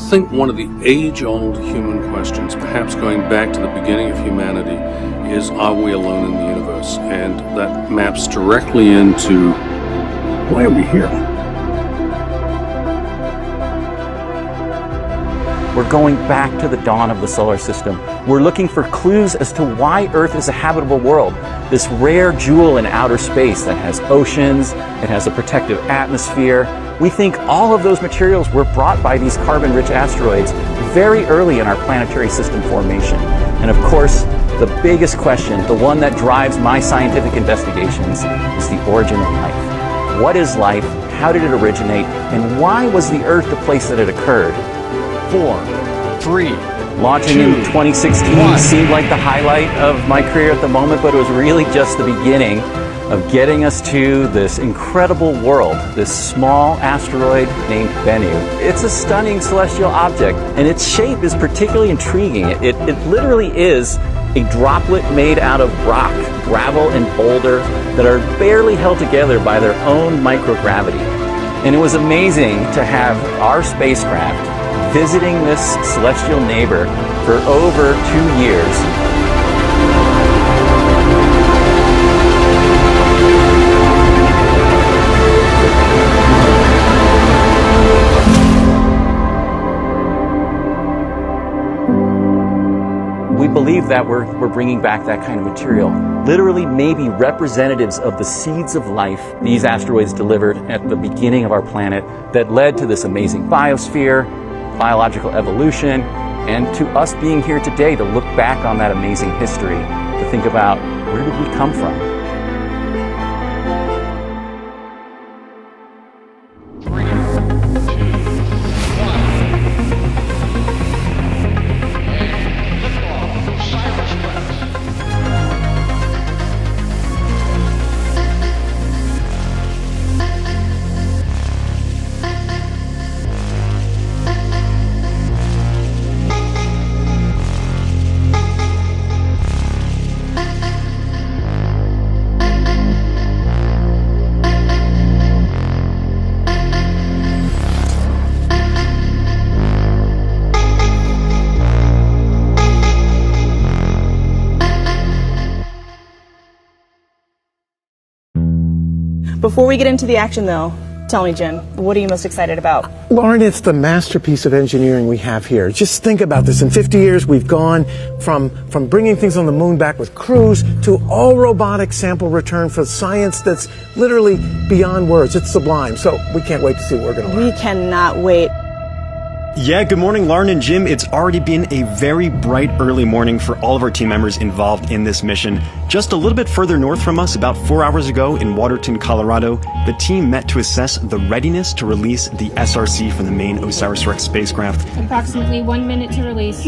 think one of the age-old human questions, perhaps going back to the beginning of humanity, is, are we alone in the universe? And that maps directly into, why are we here? We're going back to the dawn of the solar system. We're looking for clues as to why Earth is a habitable world. This rare jewel in outer space that has oceans, it has a protective atmosphere. We think all of those materials were brought by these carbon-rich asteroids very early in our planetary system formation. And of course, the biggest question, the one that drives my scientific investigations, is the origin of life. What is life? How did it originate? And why was the Earth the place that it occurred? 4, 3, Launching 2, in 2016 1. seemed like the highlight of my career at the moment, but it was really just the beginning of getting us to this incredible world, this small asteroid named Bennu. It's a stunning celestial object, and its shape is particularly intriguing. It literally is a droplet made out of rock, gravel, and boulder that are barely held together by their own microgravity. And it was amazing to have our spacecraft visiting this celestial neighbor for over 2 years. We believe that we're bringing back that kind of material. Literally maybe representatives of the seeds of life these asteroids delivered at the beginning of our planet that led to this amazing biosphere, biological evolution, and to us being here today to look back on that amazing history, to think about where did we come from? 3, 2, 1. And liftoff of Cyrus Quest. Before we get into the action, though, tell me, Jim, what are you most excited about? Lauren, it's the masterpiece of engineering we have here. Just think about this. In 50 years, we've gone from bringing things on the moon back with crews to all robotic sample return for science that's literally beyond words. It's sublime. So we can't wait to see what we're going to learn. We cannot wait. Yeah, good morning, Lauren and Jim. It's already been a very bright early morning for all of our team members involved in this mission. Just a little bit further north from us, about 4 hours ago in Waterton, Colorado, the team met to assess the readiness to release the SRC from the main OSIRIS-REx spacecraft. Approximately 1 minute to release.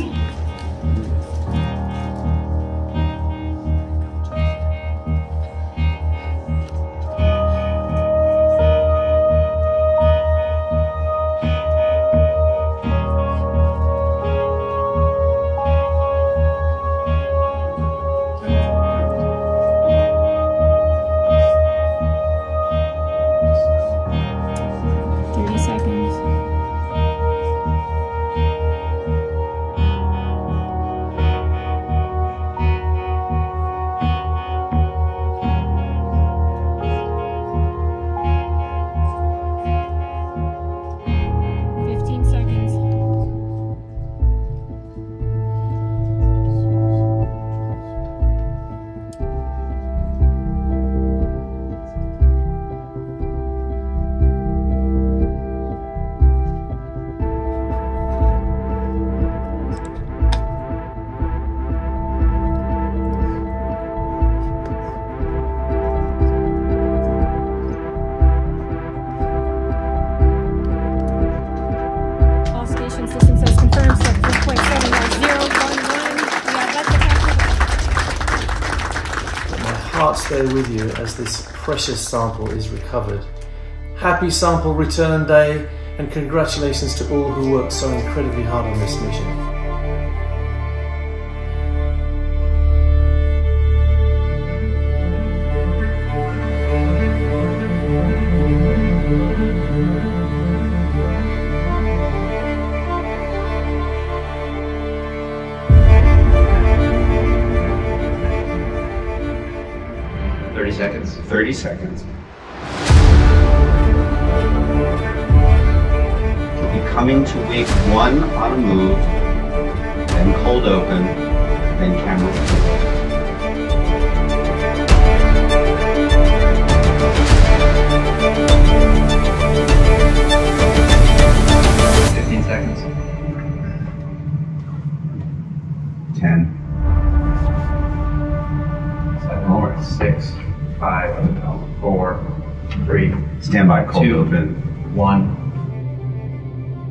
Heart stay with you as this precious sample is recovered. Happy sample return day, and congratulations to all who worked so incredibly hard on this mission. seconds. 30 seconds. We'll be coming to wig 1 on a move, then cold open, then camera. 15 seconds. 10. 7 more. 6, 5, 4, 3. Standby, cold 2, open. 1.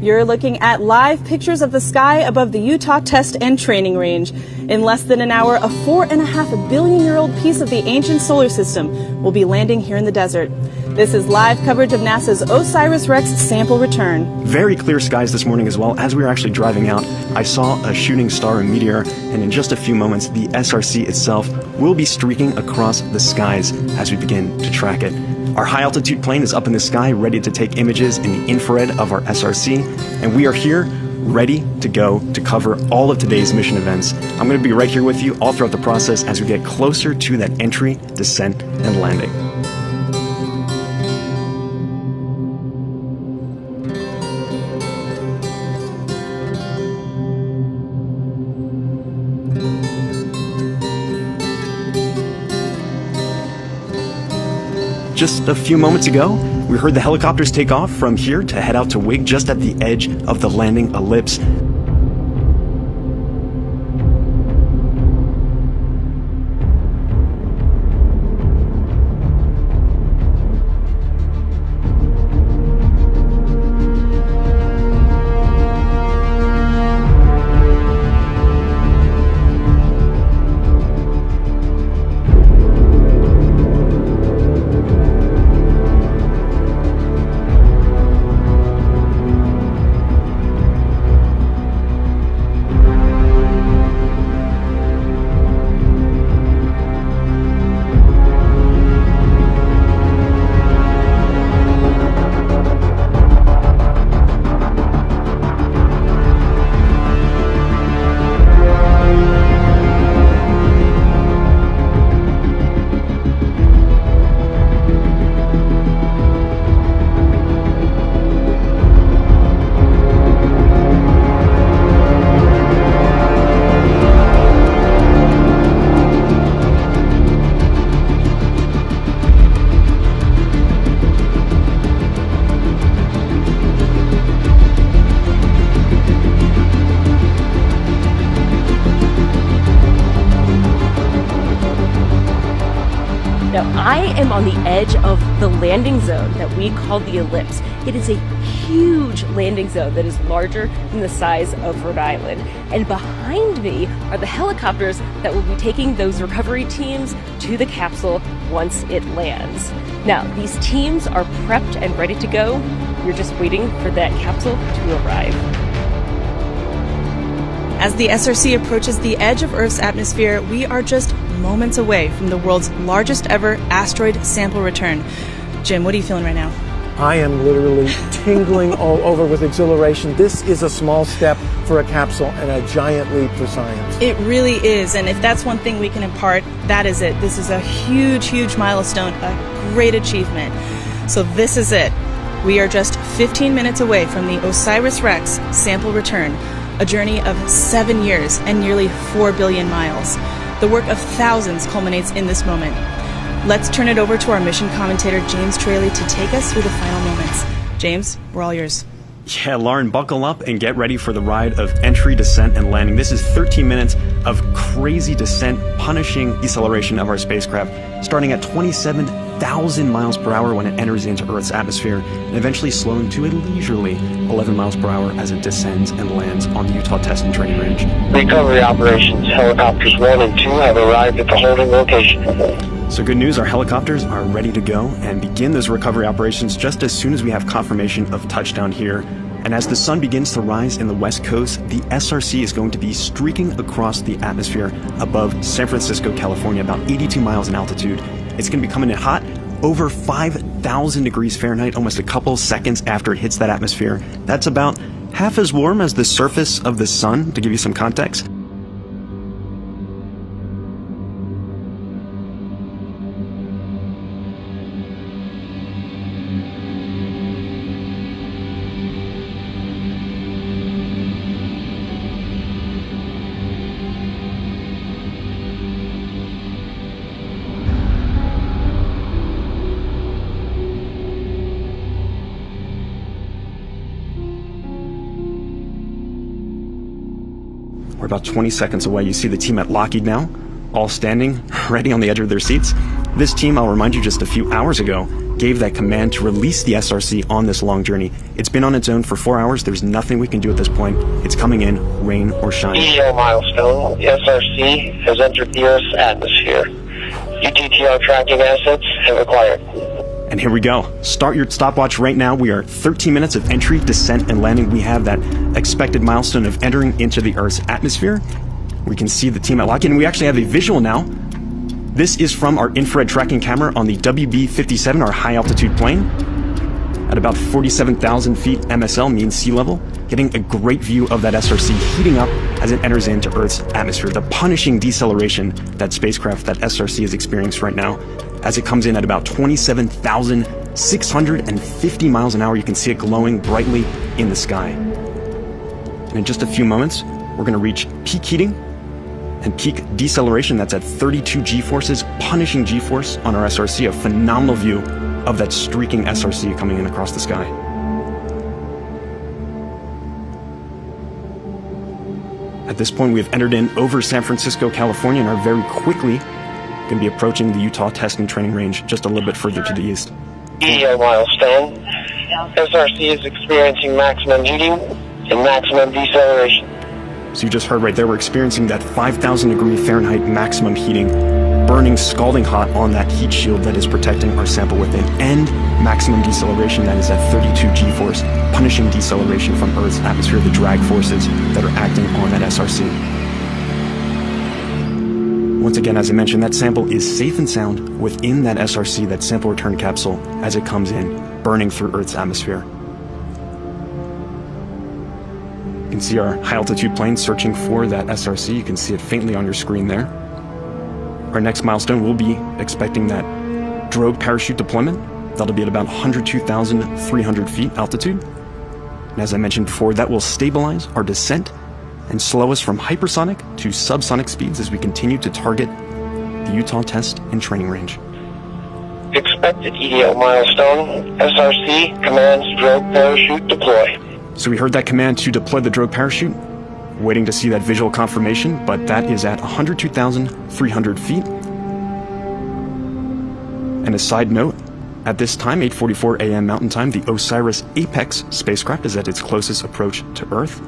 You're looking at live pictures of the sky above the Utah Test and Training Range. In less than an hour, a 4.5 billion-year-old piece of the ancient solar system will be landing here in the desert. This is live coverage of NASA's OSIRIS-REx sample return. Very clear skies this morning as well. As we were actually driving out, I saw a shooting star meteor, and in just a few moments, the SRC itself will be streaking across the skies as we begin to track it. Our high-altitude plane is up in the sky, ready to take images in the infrared of our SRC, and we are here, ready to go to cover all of today's mission events. I'm going to be right here with you all throughout the process as we get closer to that entry, descent, and landing. Just a few moments ago, we heard the helicopters take off from here to head out to Wig just at the edge of the landing ellipse. I am on the edge of the landing zone that we call the ellipse. It is a huge landing zone that is larger than the size of Rhode Island. And behind me are the helicopters that will be taking those recovery teams to the capsule once it lands. Now, these teams are prepped and ready to go. You're just waiting for that capsule to arrive. As the SRC approaches the edge of Earth's atmosphere, we are just moments away from the world's largest ever asteroid sample return. Jim, what are you feeling right now? I am literally tingling all over with exhilaration. This is a small step for a capsule and a giant leap for science. It really is, and if that's one thing we can impart, that is it. This is a huge, huge milestone, a great achievement. So this is it. We are just 15 minutes away from the OSIRIS-REx sample return, a journey of 7 years and nearly 4 billion miles. The work of thousands culminates in this moment. Let's turn it over to our mission commentator, James Traley, to take us through the final moments. James, we're all yours. Yeah, Lauren, buckle up and get ready for the ride of entry, descent, and landing. This is 13 minutes of crazy descent, punishing deceleration of our spacecraft, starting at 27,000 miles per hour when it enters into Earth's atmosphere, and eventually slowing to a leisurely 11 miles per hour as it descends and lands on the Utah Test and Training Range. Recovery operations, helicopters 1 and 2 have arrived at the holding location. So good news, our helicopters are ready to go and begin those recovery operations just as soon as we have confirmation of touchdown here. And as the sun begins to rise in the west coast, the SRC is going to be streaking across the atmosphere above San Francisco, California, about 82 miles in altitude. It's going to be coming in hot, over 5,000 degrees Fahrenheit, almost a couple seconds after it hits that atmosphere. That's about half as warm as the surface of the sun, to give you some context. about 20 seconds away. You see the team at Lockheed now, all standing, ready on the edge of their seats. This team, I'll remind you, just a few hours ago, gave that command to release the SRC on this long journey. It's been on its own for 4 hours. There's nothing we can do at this point. It's coming in, rain or shine. EDO milestone. The SRC has entered the Earth's atmosphere. UTTR tracking assets have acquired. And here we go. Start your stopwatch right now. We are 13 minutes of entry, descent, and landing. We have that expected milestone of entering into the Earth's atmosphere. We can see the team at Lockheed, and we actually have a visual now. This is from our infrared tracking camera on the WB-57, our high-altitude plane, at about 47,000 feet MSL, mean sea level, getting a great view of that SRC heating up as it enters into Earth's atmosphere. The punishing deceleration that spacecraft, that SRC, is experiencing right now, as it comes in at about 27,650 miles an hour. You can see it glowing brightly in the sky. And in just a few moments, we're going to reach peak heating and peak deceleration. That's at 32 G-forces, punishing G-force on our SRC. A phenomenal view of that streaking SRC coming in across the sky. At this point, we have entered in over San Francisco, California, and are very quickly going to be approaching the Utah test and training range just a little bit further to the east. EDO milestone. SRC is experiencing maximum heating and maximum deceleration. So you just heard right there, we're experiencing that 5,000 degree Fahrenheit maximum heating, burning scalding hot on that heat shield that is protecting our sample within, and maximum deceleration that is at 32 G-force, punishing deceleration from Earth's atmosphere, the drag forces that are acting on that SRC. Once again, as I mentioned, that sample is safe and sound within that SRC, that sample return capsule, as it comes in, burning through Earth's atmosphere. You can see our high-altitude plane searching for that SRC. You can see it faintly on your screen there. Our next milestone, will be expecting that drogue parachute deployment. That'll be at about 102,300 feet altitude. And as I mentioned before, that will stabilize our descent and slow us from hypersonic to subsonic speeds as we continue to target the Utah test and training range. Expected EDO milestone. SRC commands drogue parachute deploy. So we heard that command to deploy the drogue parachute, waiting to see that visual confirmation, but that is at 102,300 feet. And a side note, at this time, 8:44 a.m. Mountain Time, the OSIRIS Apex spacecraft is at its closest approach to Earth.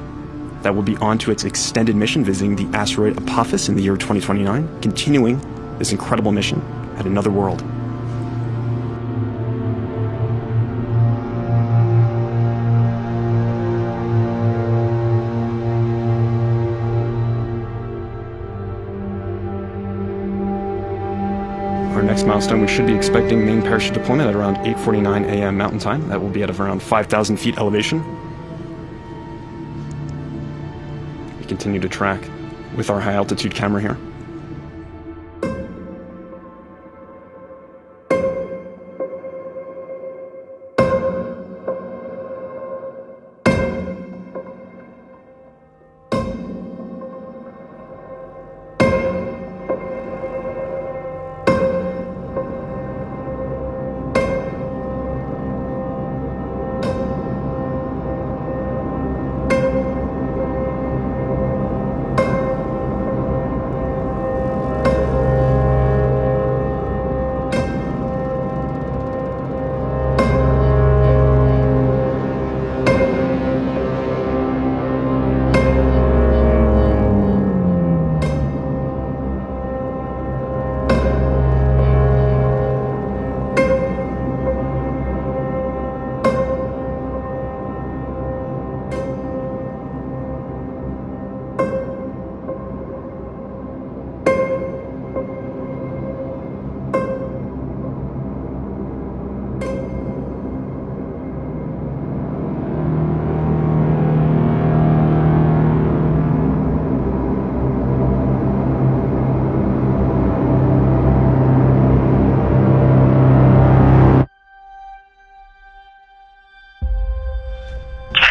That will be on to its extended mission, visiting the asteroid Apophis in the year 2029, continuing this incredible mission at another world. Our next milestone, we should be expecting main parachute deployment at around 8:49 a.m. Mountain Time. That will be at around 5,000 feet elevation. We continue to track with our high altitude camera here.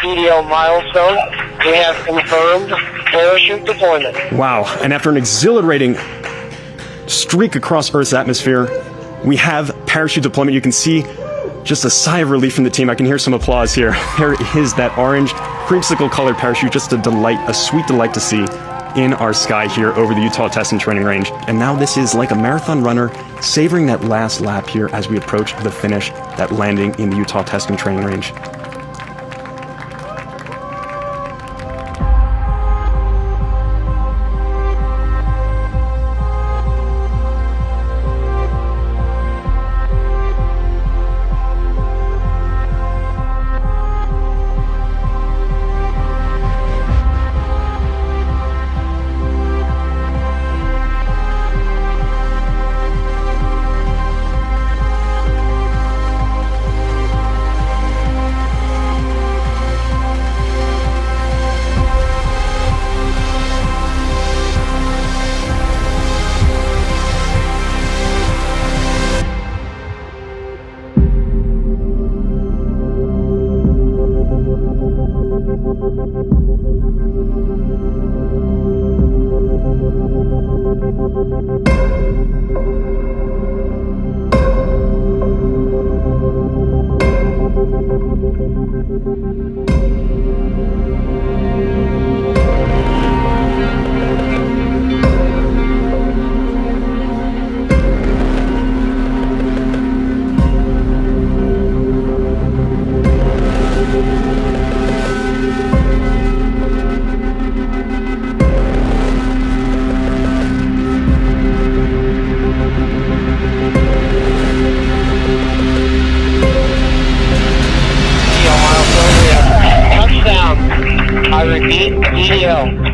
EDO milestone. We have confirmed parachute deployment. Wow, and after an exhilarating streak across Earth's atmosphere, we have parachute deployment. You can see just a sigh of relief from the team. I can hear some applause here. There is that orange creamsicle colored parachute, just a delight, a sweet delight to see. in our sky here over the Utah Test and Training Range. And now this is like a marathon runner savoring that last lap here as we approach the finish, that landing in the Utah Test and Training Range.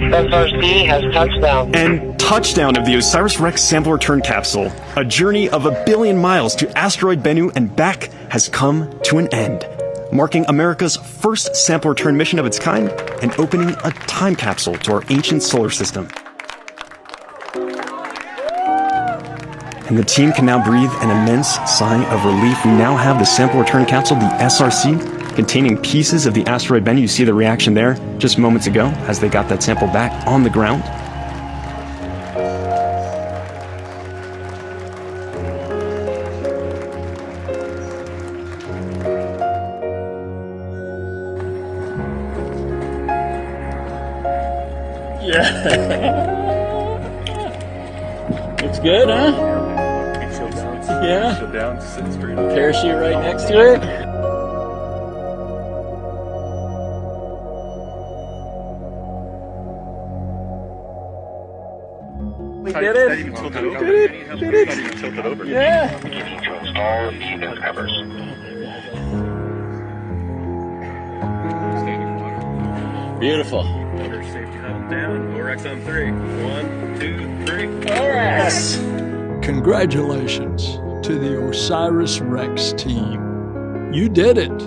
SRC has touchdown. And touchdown of the OSIRIS-REx sample return capsule. A journey of 1 billion miles to asteroid Bennu and back has come to an end, marking America's first sample return mission of its kind and opening a time capsule to our ancient solar system. And the team can now breathe an immense sigh of relief. We now have the sample return capsule, the SRC, containing pieces of the asteroid Bennu. You see the reaction there just moments ago as they got that sample back on the ground. Yeah. Looks good, huh? Yeah. Shield down, sit straight up. Parachute right next to it. We did it. Not even tilted over. Did it. Not even tilted over. Yeah. Beginning to install the covers. Beautiful. Water safety huddle down. OREX on 3. 1, 2, 3. OREX. Congratulations to the OSIRIS-REx team. You did it.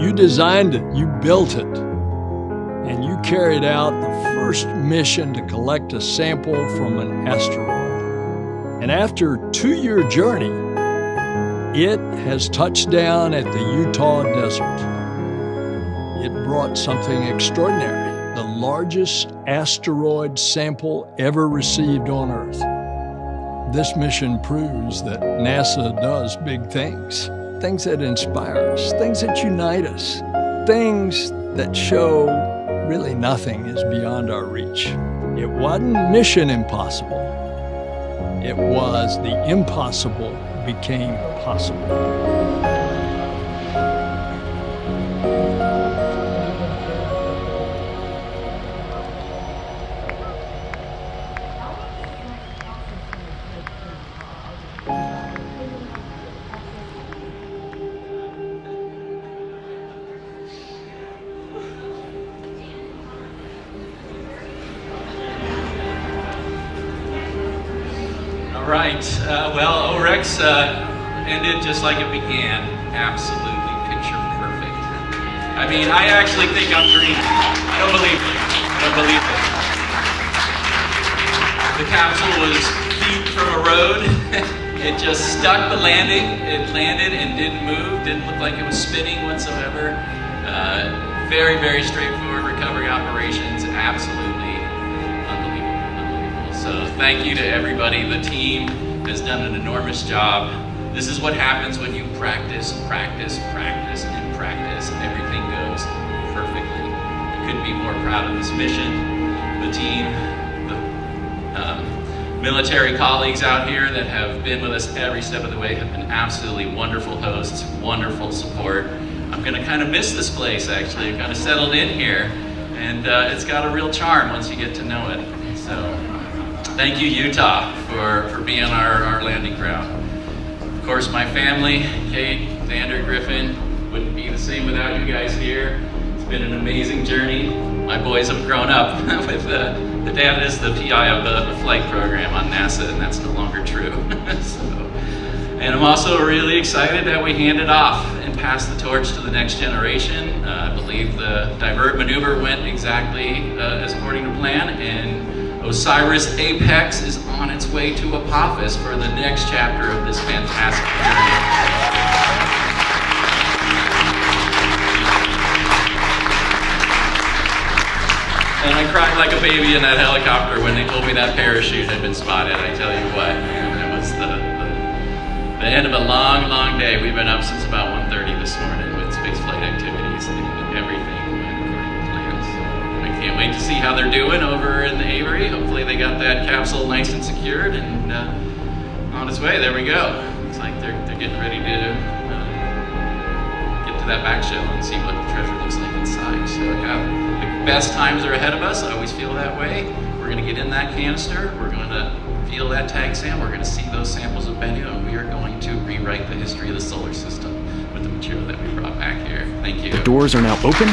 You designed it. You built it. And you carried out the first mission to collect a sample from an asteroid. And after a 2-year journey, it has touched down at the Utah desert. It brought something extraordinary, the largest asteroid sample ever received on Earth. This mission proves that NASA does big things, things that inspire us, things that unite us, things that show really nothing is beyond our reach. It wasn't mission impossible. It was the impossible became possible. Right. Well, OREX ended just like it began. Absolutely picture perfect. I mean, I actually think I'm dreaming. I don't believe it. I don't believe it. The capsule was feet from a road. It just stuck the landing. It landed and didn't move. Didn't look like it was spinning whatsoever. Very, very straightforward recovery operations. Absolutely. So thank you to everybody. The team has done an enormous job. This is what happens when you practice, practice, practice, and practice. Everything goes perfectly. I couldn't be more proud of this mission, the team, military colleagues out here that have been with us every step of the way, have been absolutely wonderful hosts, wonderful support. I'm gonna kind of miss this place actually. I've kind of settled in here, and it's got a real charm once you get to know it. So thank you, Utah, for being our landing ground. Of course, my family, Kate, Xander, Griffin, wouldn't be the same without you guys here. It's been an amazing journey. My boys have grown up with the dad is the PI of the flight program on NASA, and that's no longer true. And I'm also really excited that we handed off and passed the torch to the next generation. I believe the divert maneuver went exactly as according to plan, and Osiris Apex is on its way to Apophis for the next chapter of this fantastic journey. And I cried like a baby in that helicopter when they told me that parachute had been spotted. I tell you what, it was the end of a long, long day. We've been up since about 1:30 this morning with spaceflight activities, and everything went according to plan. So I can't wait to see how they're doing over in the Avery. Hopefully they got that capsule nice and secured and on its way. There we go. Looks like they're getting ready to get to that back shell and see what the treasure looks like inside. So yeah, the best times are ahead of us. I always feel that way. We're going to get in that canister. We're going to feel that tag SAM. We're going to see those samples of Bennu, and we are going to rewrite the history of the solar system with the material that we brought back here. Thank you. The doors are now open.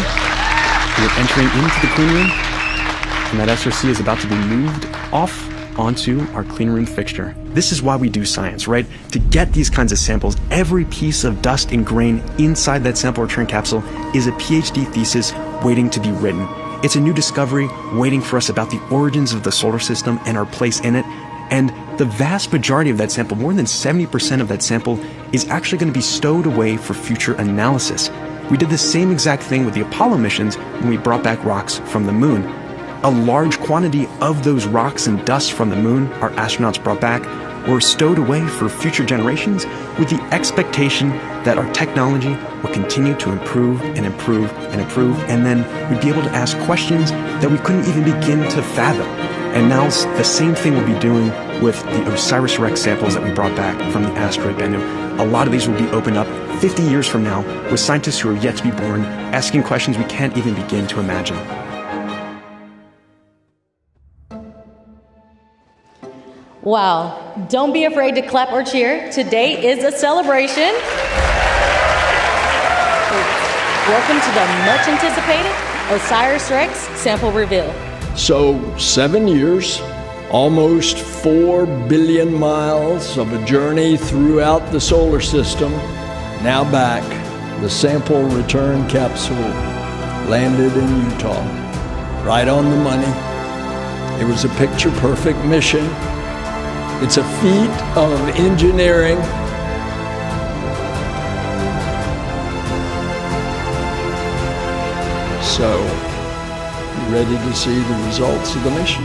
We're entering into the clean room, and that SRC is about to be moved off onto our clean room fixture. This is why we do science, right? To get these kinds of samples, every piece of dust and grain inside that sample return capsule is a PhD thesis waiting to be written. It's a new discovery waiting for us about the origins of the solar system and our place in it. And the vast majority of that sample, more than 70% of that sample, is actually going to be stowed away for future analysis. We did the same exact thing with the Apollo missions when we brought back rocks from the moon. A large quantity of those rocks and dust from the moon our astronauts brought back were stowed away for future generations with the expectation that our technology will continue to improve and improve and improve, and then we'd be able to ask questions that we couldn't even begin to fathom. And now the same thing we'll be doing with the OSIRIS-REx samples that we brought back from the asteroid Bennu. A lot of these will be opened up 50 years from now with scientists who are yet to be born, asking questions we can't even begin to imagine. Wow, don't be afraid to clap or cheer. Today is a celebration. Welcome to the much anticipated OSIRIS-REx sample reveal. So 7 years, almost 4 billion miles of a journey throughout the solar system. Now back, the sample return capsule landed in Utah. Right on the money. It was a picture-perfect mission. It's a feat of engineering. So, you ready to see the results of the mission?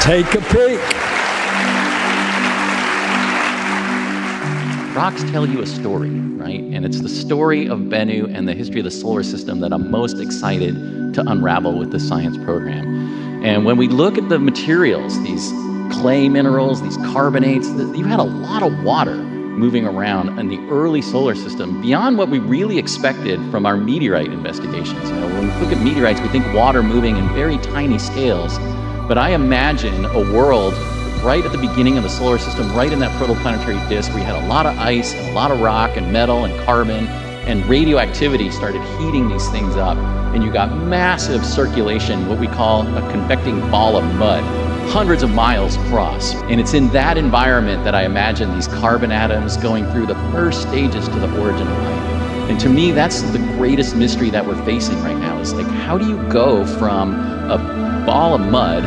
Take a peek. Rocks tell you a story, right? And it's the story of Bennu and the history of the solar system that I'm most excited to unravel with the science program. And when we look at the materials, these clay minerals, these carbonates, you had a lot of water moving around in the early solar system beyond what we really expected from our meteorite investigations. You know, when we look at meteorites, we think water moving in very tiny scales, but I imagine a world right at the beginning of the solar system, right in that protoplanetary disk, where you had a lot of ice and a lot of rock and metal and carbon, and radioactivity started heating these things up, and you got massive circulation, what we call a convecting ball of mud, hundreds of miles across. And it's in that environment that I imagine these carbon atoms going through the first stages to the origin of life. And to me, that's the greatest mystery that we're facing right now, is like, how do you go from a ball of mud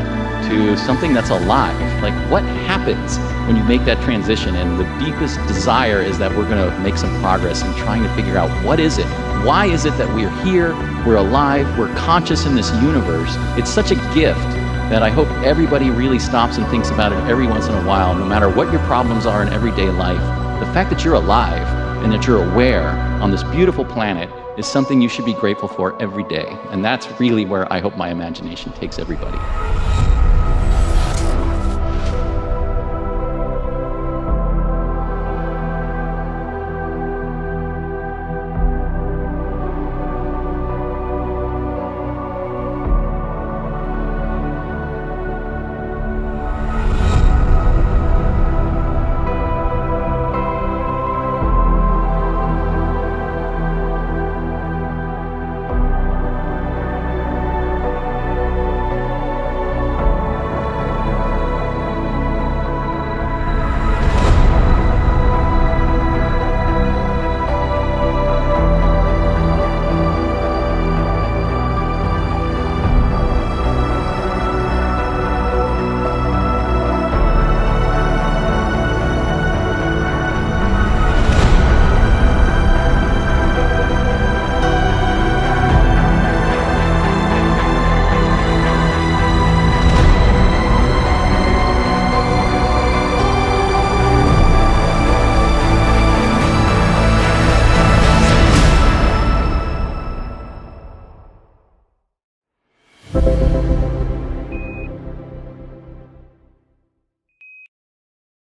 to something that's alive? Like, what happens when you make that transition? And the deepest desire is that we're gonna make some progress in trying to figure out, what is it? Why is it that we're here, we're alive, we're conscious in this universe? It's such a gift that I hope everybody really stops and thinks about it every once in a while, no matter what your problems are in everyday life. The fact that you're alive and that you're aware on this beautiful planet is something you should be grateful for every day. And that's really where I hope my imagination takes everybody.